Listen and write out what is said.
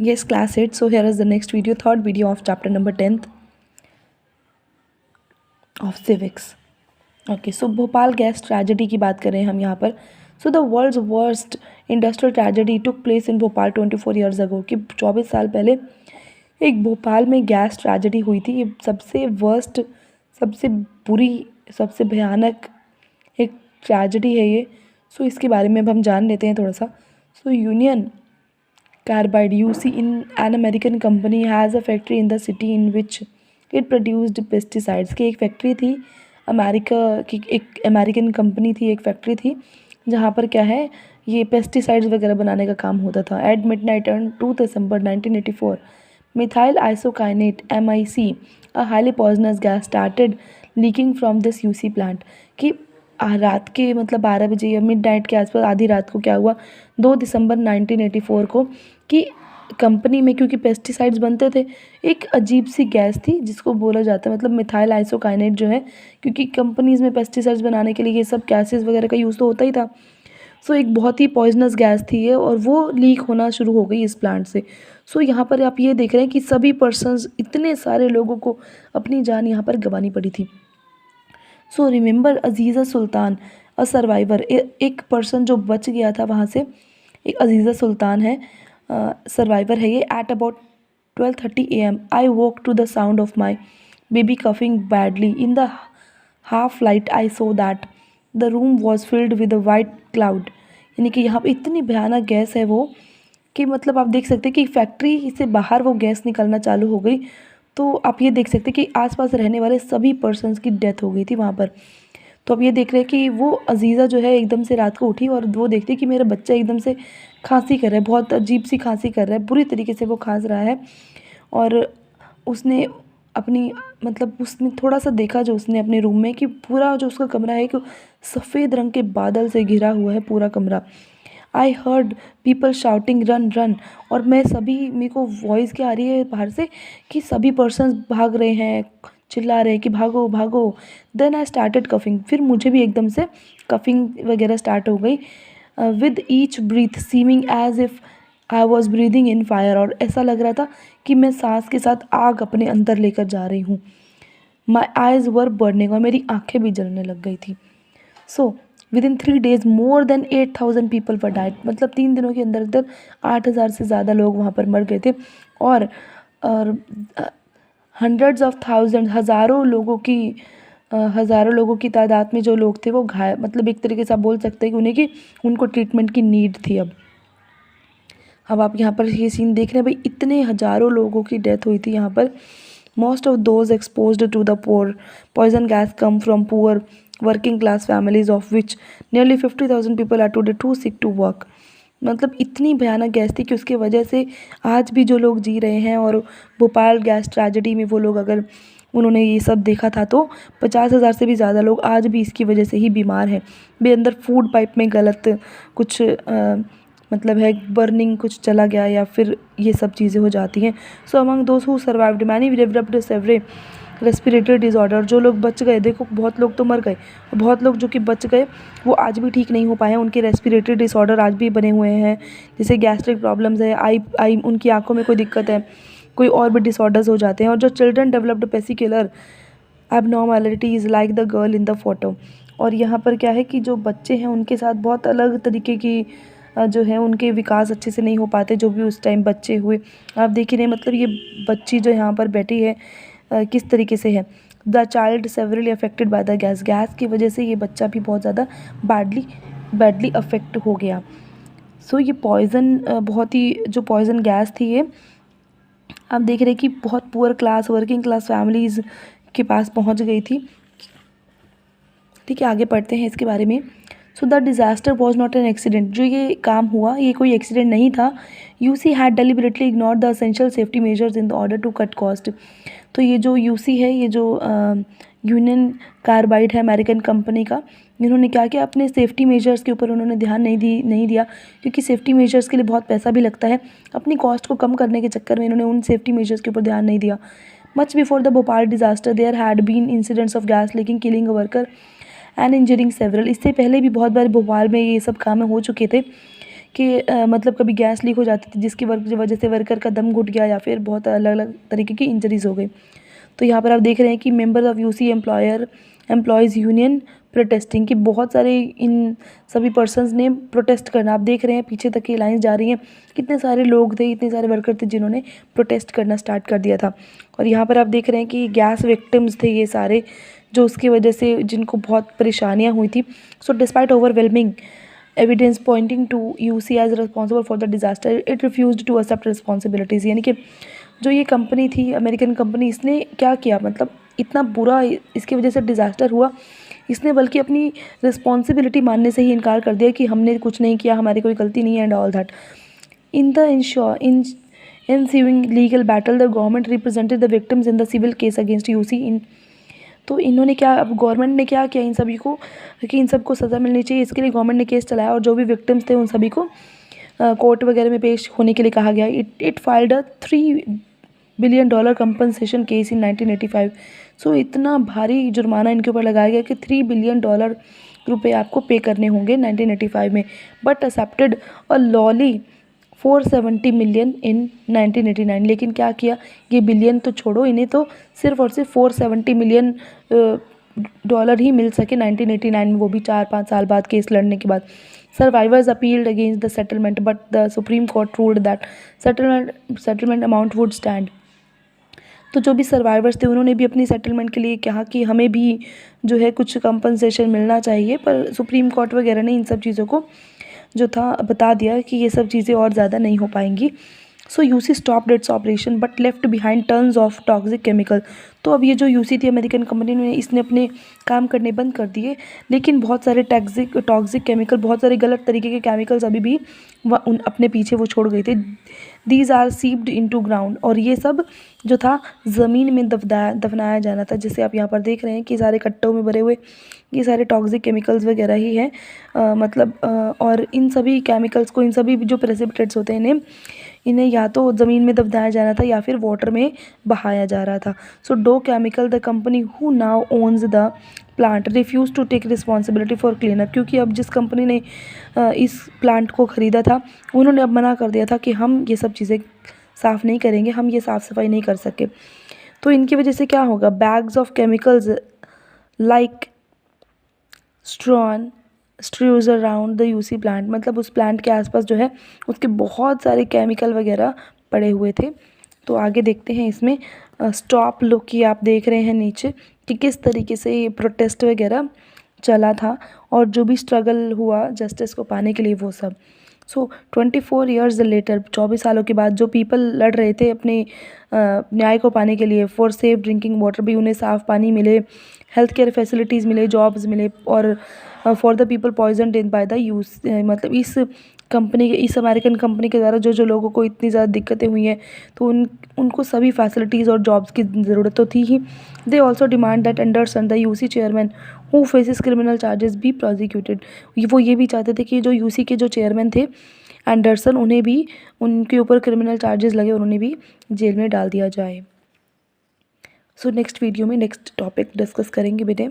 Yes, class 8. So here is the next video, third video of chapter number 10th of civics. Okay, so Bhopal gas tragedy की बात करें हम यहाँ पर. So the world's worst industrial tragedy took place in Bhopal 24 years ago. कि 24 साल पहले एक भोपाल में गैस ट्रेजेडी हुई थी. ये सबसे वर्स्ट, सबसे बुरी, सबसे भयानक एक ट्रेजेडी है ये. सो इसके बारे में अब हम जान लेते हैं थोड़ा सा. सो union carbide UC in an American company has a factory in the city in which it produced pesticides. की एक फैक्ट्री थी अमेरिका की, एक अमेरिकन कंपनी थी, एक फैक्ट्री थी जहाँ पर क्या है ये पेस्टिसाइड्स वगैरह बनाने का काम होता था. At midnight on 2 December 1984 methyl isocyanate MIC a highly poisonous gas started leaking from this UC plant. कि रात के मतलब 12 बजे या मिड नाइट के आसपास, आधी रात को क्या हुआ 2 दिसंबर 1984 को, कि कंपनी में क्योंकि पेस्टिसाइड्स बनते थे, एक अजीब सी गैस थी जिसको बोला जाता है मतलब मिथाइल आइसोकाइनेट जो है, क्योंकि कंपनीज़ में पेस्टिसाइड्स बनाने के लिए ये सब गैसेस वगैरह का यूज़ तो होता ही था. सो एक बहुत ही पॉइजनस गैस थी ये, और वो लीक होना शुरू हो गई इस प्लांट से. सो यहाँ पर आप ये देख रहे हैं कि सभी पर्सन्स, इतने सारे लोगों को अपनी जान यहाँ पर गंवानी पड़ी थी. सो रिमेंबर अजीज़ा सुल्तान अ सर्वाइवर. एक पर्सन जो बच गया था वहाँ से, एक अजीज़ा सुल्तान है, सर्वाइवर है ये. At about 12:30 AM I woke to the sound of my baby coughing badly. In the half light I saw that the room was filled with a white cloud. यानी कि यहाँ पर इतनी भयानक गैस है वो, कि मतलब आप देख सकते हैं कि फैक्ट्री से बाहर वो गैस निकलना चालू हो गई. तो आप ये देख सकते हैं कि आसपास रहने वाले सभी पर्सन्स की डेथ हो गई थी वहाँ पर. तो आप ये देख रहे हैं कि वो अजीज़ा जो है एकदम से रात को उठी और वो देखती है कि मेरा बच्चा एकदम से खांसी कर रहा है, बहुत अजीब सी खांसी कर रहा है, बुरी तरीके से वो खांस रहा है. और उसने अपनी मतलब उसने थोड़ा सा देखा जो उसने अपने रूम में, कि पूरा जो उसका कमरा है कि सफ़ेद रंग के बादल से घिरा हुआ है पूरा कमरा. I heard people shouting run run. और मेरे को वॉइस क्या आ रही है बाहर से कि सभी पर्सन्स भाग रहे हैं, चिल्ला रहे हैं कि भागो भागो. Then I started coughing. फिर मुझे भी एकदम से कफिंग वगैरह स्टार्ट हो गई. With each breath seeming as if I was breathing in fire. और ऐसा लग रहा था कि मैं सांस के साथ आग अपने अंदर लेकर जा रही हूँ. माई आइज़ वर बर्निंग. और मेरी आँखें भी जलने लग गई थी. So with in 3 days more than 8,000 people were died. मतलब 3 दिनों के अंदर अंदर 8,000 से ज़्यादा लोग वहाँ पर मर गए थे. और हंड्रेड्स ऑफ थाउजेंड, हज़ारों लोगों की तादाद में जो लोग थे वो घायल, मतलब एक तरीके से आप बोल सकते हैं कि उन्हें, कि उनको ट्रीटमेंट की नीड थी. अब आप यहाँ पर ये सीन देख रहे हैं भाई, इतने हज़ारों लोगों की डेथ हुई थी यहाँ पर. Most of those exposed to the poison gas come from poor working class families of which nearly 50,000 people are today too sick to work. मतलब इतनी भयानक गैस थी कि उसकी वजह से आज भी जो लोग जी रहे हैं, और भोपाल गैस ट्रेजेडी में वो लोग अगर उन्होंने ये सब देखा था तो 50,000 से भी ज़्यादा लोग आज भी इसकी वजह से ही बीमार हैं. बे अंदर फूड पाइप में गलत कुछ मतलब है, बर्निंग कुछ चला गया, या फिर ये सब चीज़ें हो जाती हैं. सो among those who survived many developed severe respiratory disorder. जो लोग बच गए, देखो बहुत लोग तो मर गए, बहुत लोग जो कि बच गए वो आज भी ठीक नहीं हो पाए हैं. उनके रेस्पिरेटरी डिसऑर्डर आज भी बने हुए हैं, जैसे गैस्ट्रिक प्रॉब्लम्स है, आई उनकी आंखों में कोई दिक्कत है, कोई और भी डिसऑर्डर्स हो जाते हैं. और जो children developed particular abnormalities like the girl in the photo. और यहाँ पर क्या है कि जो बच्चे हैं उनके साथ बहुत अलग तरीके की जो है उनके विकास अच्छे से नहीं हो पाते, जो भी उस टाइम बच्चे हुए. आप देख ही रहे, मतलब ये बच्ची जो यहाँ पर बैठी है किस तरीके से है. The child severally affected by the gas की वजह से ये बच्चा भी बहुत ज़्यादा बैडली अफेक्ट हो गया. सो ये पॉइज़न बहुत ही, जो पॉइज़न गैस थी ये, आप देख रहे हैं कि बहुत poor class, working class families के पास पहुंच गई थी. ठीक है, आगे पढ़ते हैं इसके बारे में. So the disaster was not an accident. जो ये काम हुआ ये कोई एक्सीडेंट नहीं था. UC had deliberately ignored the essential safety measures in order to cut cost. तो ये जो यूसी है, ये जो यूनियन कार्बाइड है अमेरिकन कंपनी का, इन्होंने क्या किया, अपने सेफ्टी मेजर्स के ऊपर उन्होंने ध्यान नहीं दिया, क्योंकि सेफ्टी मेजर्स के लिए बहुत पैसा भी लगता है. अपनी कॉस्ट को कम करने के चक्कर में इन्होंने उन सेफ्टी मेजर्स के ऊपर ध्यान नहीं दिया. Much before the Bhopal disaster there had been incidents of gas leaking killing a worker and injuring several. इससे पहले भी बहुत बार भोपाल में ये सब काम हो चुके थे कि मतलब कभी गैस लीक हो जाती थी जिसकी वजह से वर्कर का दम घुट गया या फिर बहुत अलग अलग तरीके की इंजरीज हो गई। तो यहाँ पर आप देख रहे हैं कि member of UC employees union protesting, कि बहुत सारे इन सभी पर्सन्स ने प्रोटेस्ट करना, आप देख रहे हैं पीछे तक की लाइन्स जा रही हैं, कितने सारे लोग थे, इतने सारे वर्कर थे जिन्होंने प्रोटेस्ट करना स्टार्ट कर दिया था। और यहाँ पर आप देख रहे हैं कि गैस विक्टिम्स थे ये सारे, जो उसकी वजह से जिनको बहुत परेशानियाँ हुई थी। So despite overwhelming evidence pointing to UC as responsible for the disaster, it refused to accept responsibilities. यानी कि जो ये कंपनी थी, अमेरिकन कंपनी, इसने क्या किया, मतलब इतना बुरा इसकी वजह से डिज़ास्टर हुआ, इसने बल्कि अपनी रिस्पॉन्सिबिलिटी मानने से ही इनकार कर दिया कि हमने कुछ नहीं किया, हमारी कोई गलती नहीं है and all that. In the ensuing legal battle, the government represented the victims in the civil case against UC in। तो इन्होंने क्या, अब गवर्नमेंट ने क्या किया इन सभी को, कि इन सबको सज़ा मिलनी चाहिए, इसके लिए गवर्नमेंट ने केस चलाया और जो भी विक्टिम्स थे उन सभी को कोर्ट वगैरह में पेश होने के लिए कहा गया। It filed a $3 billion compensation case in 1985। सो इतना भारी जुर्माना इनके ऊपर लगाया गया कि $3 बिलियन रुपए आपको पे करने होंगे 1985 में, but accepted a lolly 470 million in 1989। लेकिन क्या किया, ये बिलियन तो छोड़ो, इन्हें तो सिर्फ और सिर्फ 470 मिलियन डॉलर ही मिल सके 1989 में, वो भी 4-5 साल बाद केस लड़ने के बाद। Survivors appealed against the settlement but the supreme court ruled that settlement amount would stand. तो जो भी सर्वाइवर्स थे उन्होंने भी अपनी सेटलमेंट के लिए कहा कि हमें भी जो है कुछ कंपनसेशन मिलना चाहिए, पर सुप्रीम कोर्ट वगैरह ने इन सब चीज़ों को जो था बता दिया कि ये सब चीज़ें और ज़्यादा नहीं हो पाएंगी। So UC stopped its operation but left behind tons of toxic chemical. तो अब ये जो यूसी थी अमेरिकन कंपनी ने, इसने अपने काम करने बंद कर दिए, लेकिन बहुत सारे टॉक्सिक केमिकल, बहुत सारे गलत तरीके के केमिकल्स अभी भी अपने पीछे वो छोड़ गए थे। दीज आर सीप्ड इनटू ग्राउंड, और ये सब जो था ज़मीन में दफनाया जाना था। जैसे आप यहाँ पर देख रहे हैं कि सारे कट्टों में भरे हुए ये सारे टॉक्सिक केमिकल्स वगैरह ही हैं, और इन सभी केमिकल्स को, इन सभी जो प्रेसिपिटेट्स होते हैं इन्हें या तो ज़मीन में दफनाया जाना था या फिर वाटर में बहाया जा रहा था। So Dow Chemical, the company who now owns the plant, refuse to take responsibility for cleanup, क्योंकि अब जिस कंपनी ने इस प्लांट को ख़रीदा था उन्होंने अब मना कर दिया था कि हम ये सब चीज़ें साफ़ नहीं करेंगे, हम ये साफ़ सफाई नहीं कर सके। तो इनकी वजह से क्या होगा, bags of chemicals like strewn around the UC plant, मतलब उस प्लांट के आसपास जो है उसके बहुत सारे केमिकल वगैरह पड़े हुए थे। तो आगे देखते हैं इसमें स्टॉप लुक की आप देख रहे हैं नीचे कि किस तरीके से ये प्रोटेस्ट वगैरह चला था और जो भी स्ट्रगल हुआ जस्टिस को पाने के लिए वो सब। सो 24 ईयर्स लेटर, 24 सालों के बाद जो पीपल लड़ रहे थे अपने न्याय को पाने के लिए, फॉर सेफ ड्रिंकिंग वाटर, भी उन्हें साफ़ पानी मिले, हेल्थ केयर फैसिलिटीज़ मिले, जॉब्स मिले, और for the people poison in by the use, मतलब इस अमेरिकन कंपनी के द्वारा जो लोगों को इतनी ज़्यादा दिक्कतें हुई हैं, तो उनको सभी फैसिलिटीज़ और जॉब्स की ज़रूरत तो थी ही। They also demand that Anderson the UC chairman who faces criminal charges be prosecuted. वो ये भी चाहते थे कि जो यूसी के जो चेयरमैन थे एंडरसन, उन्हें भी उनके ऊपर क्रिमिनल चार्जेस लगे और उन्हें भी जेल में डाल दिया जाए। सो नेक्स्ट वीडियो में नेक्स्ट टॉपिक डिस्कस करेंगे बेटे।